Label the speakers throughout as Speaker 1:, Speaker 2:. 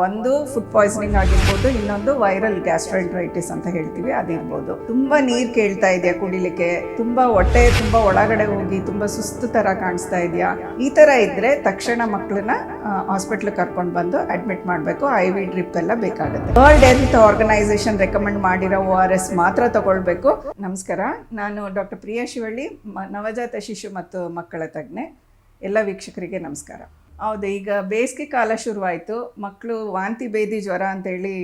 Speaker 1: ಒಂದು food poisoning ಆಗಿರ್ಬೋದು, ಇನ್ನೊಂದು ವೈರಲ್ ಗ್ಯಾಸ್ಟ್ರೆಂಟ್ರೈಟಿಸ್ ಅಂತ ಹೇಳ್ತೀವಿ, ಅದಿರ್ಬೋದು. ತುಂಬಾ ನೀರು ಕೇಳ್ತಾ ಇದೆಯಾ ಕುಡಿಲಿಕ್ಕೆ, ತುಂಬಾ ಹೊಟ್ಟೆ ತುಂಬಾ ಒಳಗಡೆ ಹೋಗಿ ತುಂಬಾ ಸುಸ್ತು ತರ ಕಾಣಿಸ್ತಾ ಇದೆಯಾ, ಈ ತರ ಇದ್ರೆ ತಕ್ಷಣ ಮಕ್ಕಳನ್ನ ಹಾಸ್ಪಿಟ್ಲ್ ಕರ್ಕೊಂಡು ಬಂದು ಅಡ್ಮಿಟ್ ಮಾಡಬೇಕು. IV ಡ್ರಿಪ್ ಎಲ್ಲ ಬೇಕಾಗುತ್ತೆ. ವರ್ಲ್ಡ್ ಹೆಲ್ತ್ ಆರ್ಗನೈಸೇಷನ್ ರೆಕಮೆಂಡ್ ಮಾಡಿರೋ ORS ಮಾತ್ರ ತಗೊಳ್ಬೇಕು. ನಮಸ್ಕಾರ, ನಾನು ಡಾಕ್ಟರ್ ಪ್ರಿಯಾ ಶಿವಳ್ಳಿ, ನವಜಾತ ಶಿಶು ಮತ್ತು ಮಕ್ಕಳ ತಜ್ಞೆ. ಎಲ್ಲ ವೀಕ್ಷಕರಿಗೆ ನಮಸ್ಕಾರ. ಹೌದು, ಈಗ ಬೇಸಿಗೆ ಕಾಲ ಶುರುವಾಯಿತು. ಮಕ್ಕಳು ವಾಂತಿ ಭೇದಿ ಜ್ವರ ಅಂತೇಳಿ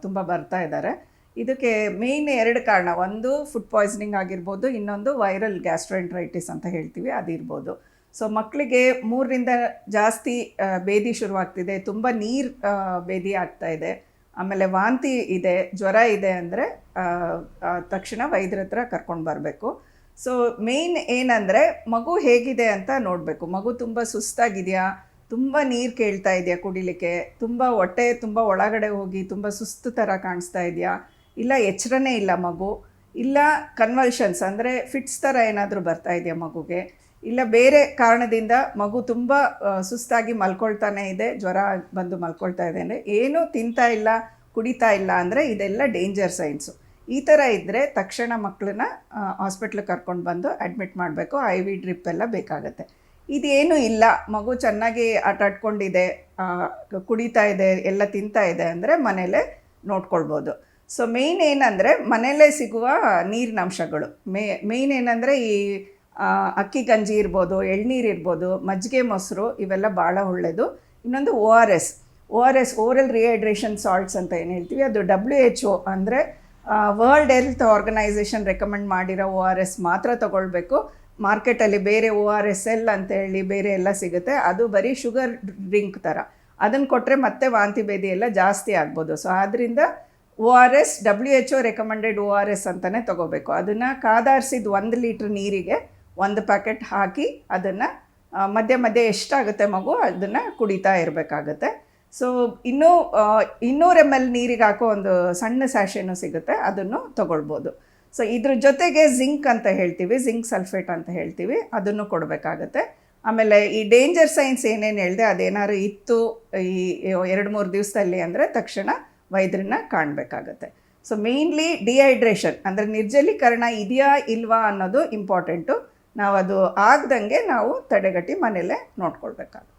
Speaker 1: ತುಂಬ ಬರ್ತಾ ಇದ್ದಾರೆ. ಇದಕ್ಕೆ ಮೇಯ್ನ್ 2 ಕಾರಣ. ಒಂದು ಫುಡ್ ಪಾಯ್ಸನಿಂಗ್ ಆಗಿರ್ಬೋದು, ಇನ್ನೊಂದು ವೈರಲ್ ಗ್ಯಾಸ್ಟ್ರೆಂಟ್ರೈಟಿಸ್ ಅಂತ ಹೇಳ್ತೀವಿ, ಅದಿರ್ಬೋದು. ಸೊ ಮಕ್ಕಳಿಗೆ 3ರಿಂದ ಜಾಸ್ತಿ ಭೇದಿ ಶುರುವಾಗ್ತಿದೆ, ತುಂಬ ನೀರು ಭೇದಿ ಆಗ್ತಾ ಇದೆ, ಆಮೇಲೆ ವಾಂತಿ ಇದೆ, ಜ್ವರ ಇದೆ ಅಂದರೆ ತಕ್ಷಣ ವೈದ್ಯರ ಹತ್ರ ಕರ್ಕೊಂಡು ಬರಬೇಕು. ಸೊ ಮೇಯ್ನ್ ಏನಂದರೆ ಮಗು ಹೇಗಿದೆ ಅಂತ ನೋಡಬೇಕು. ಮಗು ತುಂಬ ಸುಸ್ತಾಗಿದೆಯಾ, ತುಂಬ ನೀರು ಕೇಳ್ತಾ ಇದೆಯಾ ಕುಡಿಲಿಕ್ಕೆ, ತುಂಬ ಹೊಟ್ಟೆ ತುಂಬ ಒಳಗಡೆ ಹೋಗಿ ತುಂಬ ಸುಸ್ತು ಥರ ಕಾಣಿಸ್ತಾ ಇದೆಯಾ, ಇಲ್ಲ ಎಚ್ಚರನೇ ಇಲ್ಲ ಮಗು, ಇಲ್ಲ ಕನ್ವಲ್ಷನ್ಸ್ ಅಂದರೆ ಫಿಟ್ಸ್ ಥರ ಏನಾದರೂ ಬರ್ತಾ ಇದೆಯಾ ಮಗುಗೆ, ಇಲ್ಲ ಬೇರೆ ಕಾರಣದಿಂದ ಮಗು ತುಂಬ ಸುಸ್ತಾಗಿ ಮಲ್ಕೊಳ್ತಾನೆ ಇದೆ, ಜ್ವರ ಬಂದು ಮಲ್ಕೊಳ್ತಾ ಇದೆ ಅಂದರೆ, ಏನೂ ತಿಂತಾ ಇಲ್ಲ, ಕುಡಿತಾ ಇಲ್ಲ ಅಂದರೆ ಇದೆಲ್ಲ ಡೇಂಜರ್ ಸೈನ್ಸು. ಈ ಥರ ಇದ್ದರೆ ತಕ್ಷಣ ಮಕ್ಕಳನ್ನ ಹಾಸ್ಪಿಟ್ಲಿಗೆ ಕರ್ಕೊಂಡು ಬಂದು ಅಡ್ಮಿಟ್ ಮಾಡಬೇಕು. IV ಡ್ರಿಪ್ ಎಲ್ಲ ಬೇಕಾಗುತ್ತೆ. ಇದೇನೂ ಇಲ್ಲ, ಮಗು ಚೆನ್ನಾಗಿ ಆಟಾಡ್ಕೊಂಡಿದೆ, ಕುಡಿತಾ ಇದೆ, ಎಲ್ಲ ತಿಂತಾ ಇದೆ ಅಂದರೆ ಮನೇಲೇ ನೋಡ್ಕೊಳ್ಬೋದು. ಸೊ ಮೇಯ್ನ್ ಏನಂದರೆ ಮನೇಲೇ ಸಿಗುವ ನೀರಿನ ಅಂಶಗಳು. ಮೇಯ್ನ್ ಏನಂದರೆ ಈ ಅಕ್ಕಿ ಗಂಜಿ ಇರ್ಬೋದು, ಎಳ್ನೀರು ಇರ್ಬೋದು, ಮಜ್ಜಿಗೆ ಮೊಸರು, ಇವೆಲ್ಲ ಭಾಳ ಒಳ್ಳೆಯದು. ಇನ್ನೊಂದು ORS ಓರಲ್ ರಿಹೈಡ್ರೇಷನ್ ಸಾಲ್ಟ್ಸ್ ಅಂತ ಏನು ಹೇಳ್ತೀವಿ, ಅದು WHO ಅಂದರೆ ವರ್ಲ್ಡ್ ಹೆಲ್ತ್ ಆರ್ಗನೈಸೇಷನ್ ರೆಕಮೆಂಡ್ ಮಾಡಿರೋ ORS ಮಾತ್ರ ತಗೊಳ್ಬೇಕು. ಮಾರ್ಕೆಟಲ್ಲಿ ಬೇರೆ ORSL ಅಂತೇಳಿ ಬೇರೆ ಎಲ್ಲ ಸಿಗುತ್ತೆ, ಅದು ಬರೀ ಶುಗರ್ ಡ್ರಿಂಕ್ ಥರ. ಅದನ್ನು ಕೊಟ್ಟರೆ ಮತ್ತೆ ವಾಂತಿ ಭೇದಿ ಎಲ್ಲ ಜಾಸ್ತಿ ಆಗ್ಬೋದು. ಸೊ ಆದ್ದರಿಂದ ORS WHO ರೆಕಮೆಂಡೆಡ್ ORS ಅಂತಲೇ ತೊಗೋಬೇಕು. ಅದನ್ನು ಕಾದಾರಿಸಿದ 1 ಲೀಟ್ರ್ ನೀರಿಗೆ 1 ಪ್ಯಾಕೆಟ್ ಹಾಕಿ ಅದನ್ನು ಮಧ್ಯೆ ಮಧ್ಯೆ ಎಷ್ಟಾಗುತ್ತೆ ಮಗು ಅದನ್ನು ಕುಡಿತಾ ಇರಬೇಕಾಗತ್ತೆ. ಸೊ ಇನ್ನೂ 200 ml ನೀರಿಗೆ ಹಾಕೋ ಒಂದು ಸಣ್ಣ ಸ್ಯಾಶೆನೂ ಸಿಗುತ್ತೆ, ಅದನ್ನು ತೊಗೊಳ್ಬೋದು. ಸೊ ಇದ್ರ ಜೊತೆಗೆ ಜಿಂಕ್ ಅಂತ ಹೇಳ್ತೀವಿ, ಜಿಂಕ್ ಸಲ್ಫೇಟ್ ಅಂತ ಹೇಳ್ತೀವಿ, ಅದನ್ನು ಕೊಡಬೇಕಾಗತ್ತೆ. ಆಮೇಲೆ ಈ ಡೇಂಜರ್ ಸೈನ್ಸ್ ಏನೇನು ಹೇಳಿದೆ ಅದೇನಾದ್ರು ಇತ್ತು ಈ 2-3 ದಿವಸದಲ್ಲಿ ಅಂದರೆ ತಕ್ಷಣ ವೈದ್ಯರನ್ನ ಕಾಣಬೇಕಾಗತ್ತೆ. ಸೊ ಮೇಯ್ನ್ಲಿ ಡಿಹೈಡ್ರೇಷನ್ ಅಂದರೆ ನಿರ್ಜಲೀಕರಣ ಇದೆಯಾ ಇಲ್ವಾ ಅನ್ನೋದು ಇಂಪಾರ್ಟೆಂಟು. ನಾವು ಅದು ಆಗದಂಗೆ ನಾವು ತಡೆಗಟ್ಟಿ ಮನೇಲೇ ನೋಡ್ಕೊಳ್ಬೇಕಾಗುತ್ತೆ.